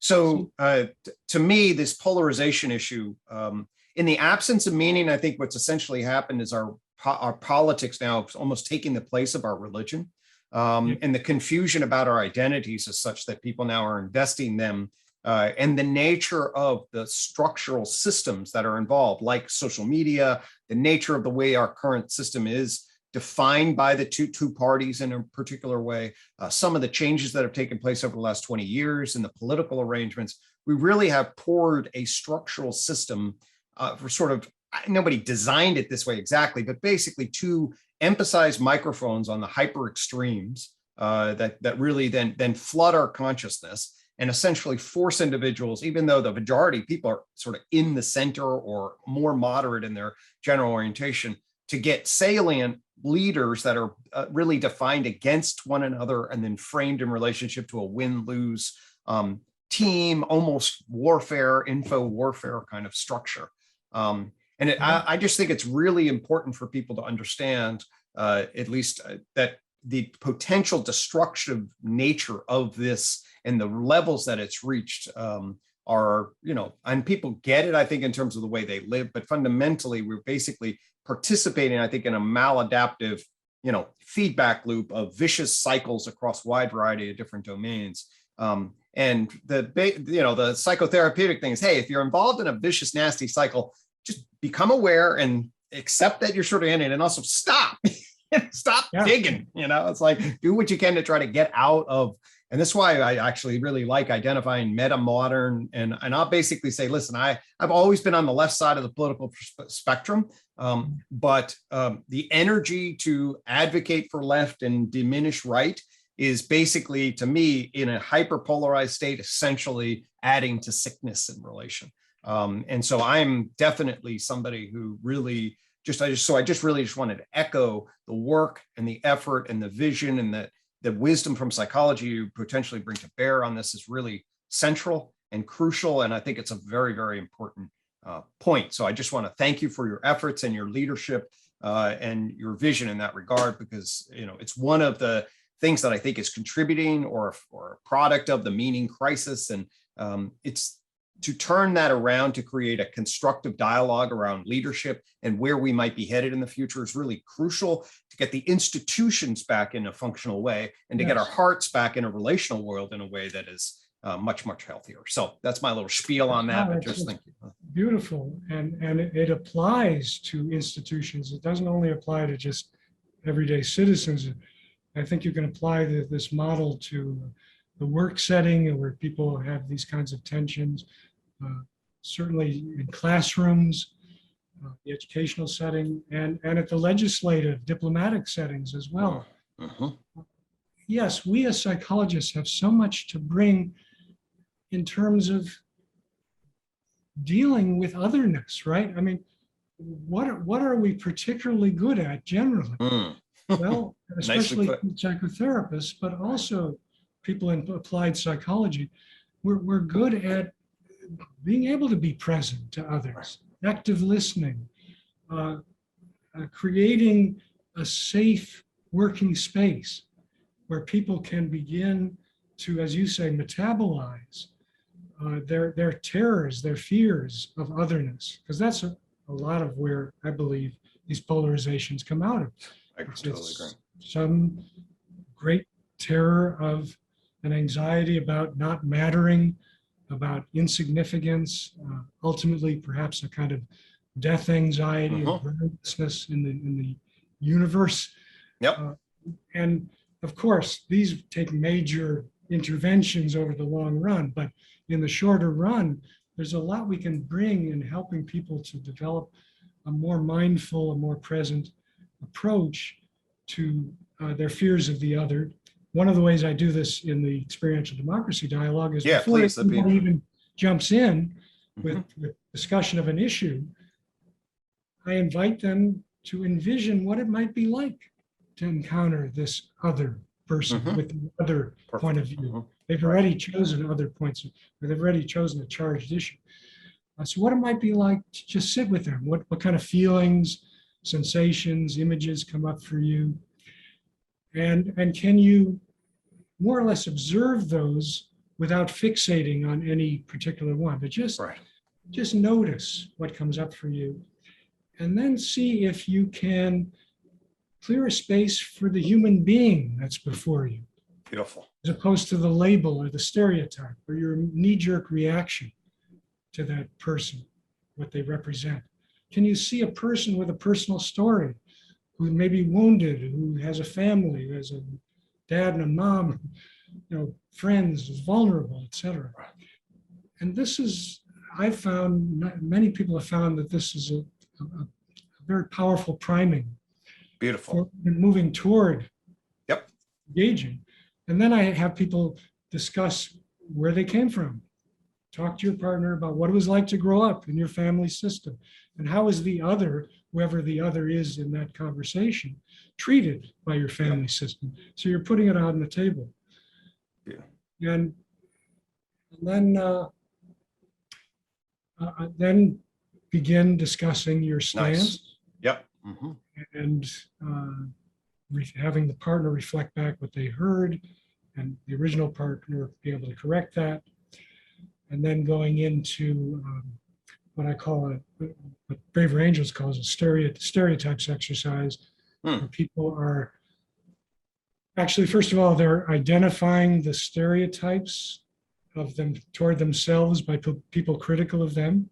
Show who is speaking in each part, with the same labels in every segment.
Speaker 1: So to me, this polarization issue, in the absence of meaning, I think what's essentially happened is our politics now is almost taking the place of our religion. And the confusion about our identities is such that people now are investing them and the nature of the structural systems that are involved, like social media, the nature of the way our current system is defined by the two parties in a particular way, some of the changes that have taken place over the last 20 years in the political arrangements. We really have poured a structural system for sort of, nobody designed it this way exactly, but basically to emphasize microphones on the hyper extremes that really then flood our consciousness and essentially force individuals, even though the majority of people are sort of in the center or more moderate in their general orientation, to get salient leaders that are really defined against one another and then framed in relationship to a win-lose team, almost warfare, info warfare kind of structure. I just think it's really important for people to understand, at least that the potential destructive nature of this and the levels that it's reached are, and people get it, I think, in terms of the way they live, but fundamentally, we're basically participating, I think, in a maladaptive, feedback loop of vicious cycles across a wide variety of different domains. And the psychotherapeutic thing is, hey, if you're involved in a vicious, nasty cycle, just become aware and accept that you're sort of in it, and also stop digging. It's like, do what you can to try to get out of. And that's why I actually really like identifying meta modern. And I'll basically say, listen, I've always been on the left side of the political spectrum, but the energy to advocate for left and diminish right is basically, to me, in a hyperpolarized state, essentially adding to sickness in relation. And so I'm definitely somebody who really I just really wanted to echo the work and the effort and the vision and the wisdom from psychology you potentially bring to bear on this is really central and crucial. And I think it's a very, very important point. So I just want to thank you for your efforts and your leadership and your vision in that regard, because, it's one of the things that I think is contributing or a product of the meaning crisis. And it's to turn that around to create a constructive dialogue around leadership and where we might be headed in the future is really crucial to get the institutions back in a functional way and to get our hearts back in a relational world in a way that is much, much healthier. So that's my little spiel on that. But just thank you.
Speaker 2: Beautiful. And it applies to institutions. It doesn't only apply to just everyday citizens. I think you can apply this model to the work setting where people have these kinds of tensions. Certainly in classrooms, the educational setting, and at the legislative, diplomatic settings as well. Yes, we as psychologists have so much to bring in terms of dealing with otherness, right? I mean, what are we particularly good at generally? Well, especially psychotherapists, but also people in applied psychology, we're good at being able to be present to others, active listening, creating a safe working space where people can begin to, as you say, metabolize their terrors, their fears of otherness, because that's a lot of where I believe these polarizations come out of.
Speaker 1: I totally agree.
Speaker 2: Some great terror of an anxiety about not mattering, about insignificance, ultimately perhaps a kind of death anxiety, of groundlessness in the universe. And of course, these take major interventions over the long run, but in the shorter run, there's a lot we can bring in helping people to develop a more mindful, a more present approach to their fears of the other. One of the ways I do this in the experiential democracy dialogue is before anyone even jumps in with discussion of an issue, I invite them to envision what it might be like to encounter this other person with another point of view. They've already chosen other points, or they've already chosen a charged issue. So what it might be like to just sit with them. What kind of feelings, sensations, images come up for you? And can you more or less observe those without fixating on any particular one, but
Speaker 1: Right.
Speaker 2: just notice what comes up for you, and then see if you can clear a space for the human being that's before you,
Speaker 1: Beautiful.
Speaker 2: as opposed to the label or the stereotype or your knee-jerk reaction to that person, what they represent. Can you see a person with a personal story who may be wounded, who has a family, who has a dad and a mom, friends, is vulnerable, etc. And this is, I've found, many people have found that this is a very powerful priming
Speaker 1: Beautiful.
Speaker 2: for moving toward
Speaker 1: Yep.
Speaker 2: engaging. And then I have people discuss where they came from. Talk to your partner about what it was like to grow up in your family system, and how is the other, whoever the other is in that conversation, treated by your family system. So you're putting it out on the table.
Speaker 1: Yeah.
Speaker 2: And then begin discussing your stance.
Speaker 1: Nice. Yep. Mm-hmm.
Speaker 2: And having the partner reflect back what they heard, and the original partner be able to correct that. And then going into what I call what Braver Angels calls a stereotypes exercise, where people are actually, first of all, they're identifying the stereotypes of them toward themselves by people critical of them.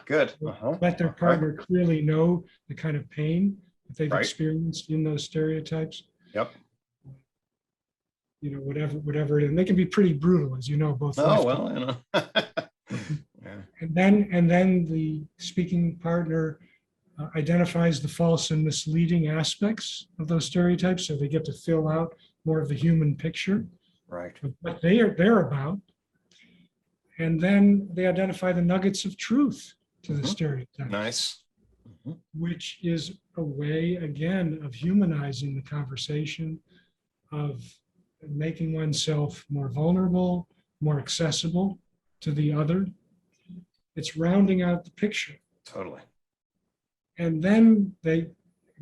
Speaker 1: Good.
Speaker 2: Let their partner clearly know the kind of pain that they've
Speaker 1: Right.
Speaker 2: experienced in those stereotypes.
Speaker 1: Yep.
Speaker 2: Whatever it is. And they can be pretty brutal, as you know, both.
Speaker 1: Oh,
Speaker 2: left
Speaker 1: well, Yeah.
Speaker 2: And then the speaking partner identifies the false and misleading aspects of those stereotypes, so they get to fill out more of the human picture
Speaker 1: Right.
Speaker 2: of what they're about. And then they identify the nuggets of truth to the stereotypes.
Speaker 1: Nice.
Speaker 2: Which is a way, again, of humanizing the conversation, of making oneself more vulnerable, more accessible to the other. It's rounding out the picture.
Speaker 1: Totally.
Speaker 2: And then they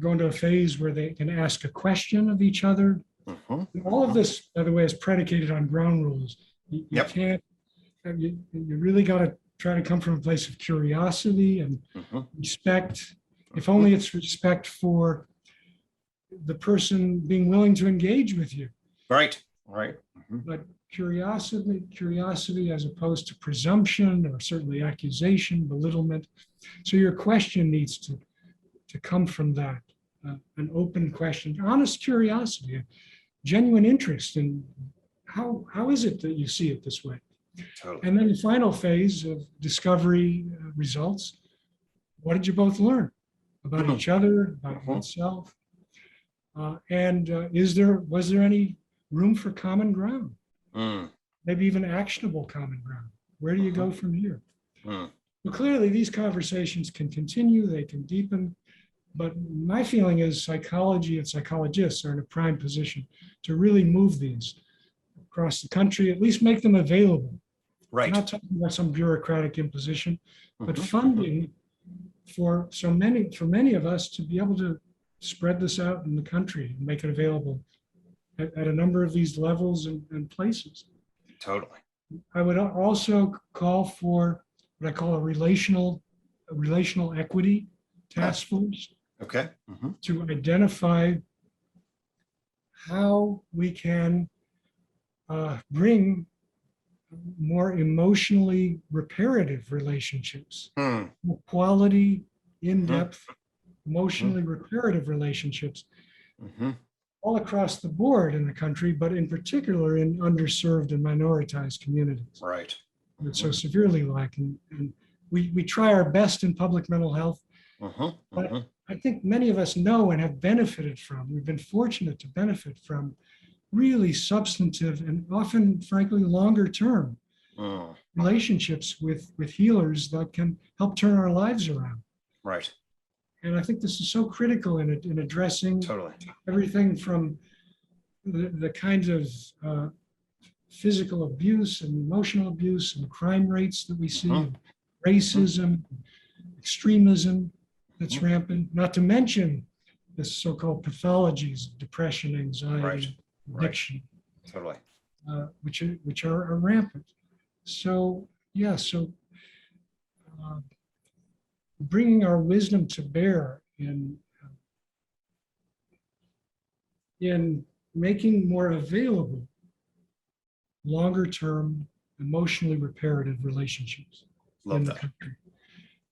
Speaker 2: go into a phase where they can ask a question of each other. And all of this, by the way, is predicated on ground rules. You
Speaker 1: Yep.
Speaker 2: can't, you really got to try to come from a place of curiosity and respect, if only it's respect for the person being willing to engage with you.
Speaker 1: Right. Right.
Speaker 2: But curiosity as opposed to presumption, or certainly accusation, belittlement. So your question needs to come from that, an open question, honest curiosity, a genuine interest in how is it that you see it this way?
Speaker 1: Totally.
Speaker 2: And then the final phase of discovery results. What did you both learn about each other, about oneself? And was there any room for common ground? Maybe even actionable common ground. Where do you go from here? Well, clearly these conversations can continue, they can deepen, but my feeling is psychology and psychologists are in a prime position to really move these across the country, at least make them available.
Speaker 1: Right.
Speaker 2: I'm not talking about some bureaucratic imposition, but funding for many of us to be able to spread this out in the country and make it available at a number of these levels and places.
Speaker 1: Totally.
Speaker 2: I would also call for what I call a relational equity task force
Speaker 1: Okay.
Speaker 2: to identify how we can bring more emotionally reparative relationships, more quality, in-depth, emotionally reparative relationships all across the board in the country, but in particular in underserved and minoritized communities.
Speaker 1: Right.
Speaker 2: It's so severely lacking. And we try our best in public mental health, but I think many of us know and have benefited from, we've been fortunate to benefit from really substantive and often, frankly, longer term relationships with healers that can help turn our lives around.
Speaker 1: Right.
Speaker 2: And I think this is so critical in addressing everything from the kinds of physical abuse and emotional abuse and crime rates that we see, racism, extremism that's rampant, not to mention the so-called pathologies of depression, anxiety, addiction,
Speaker 1: Totally.
Speaker 2: which are rampant. So, yeah, so bringing our wisdom to bear in making more available longer term emotionally reparative relationships in
Speaker 1: Love
Speaker 2: the
Speaker 1: that.
Speaker 2: country.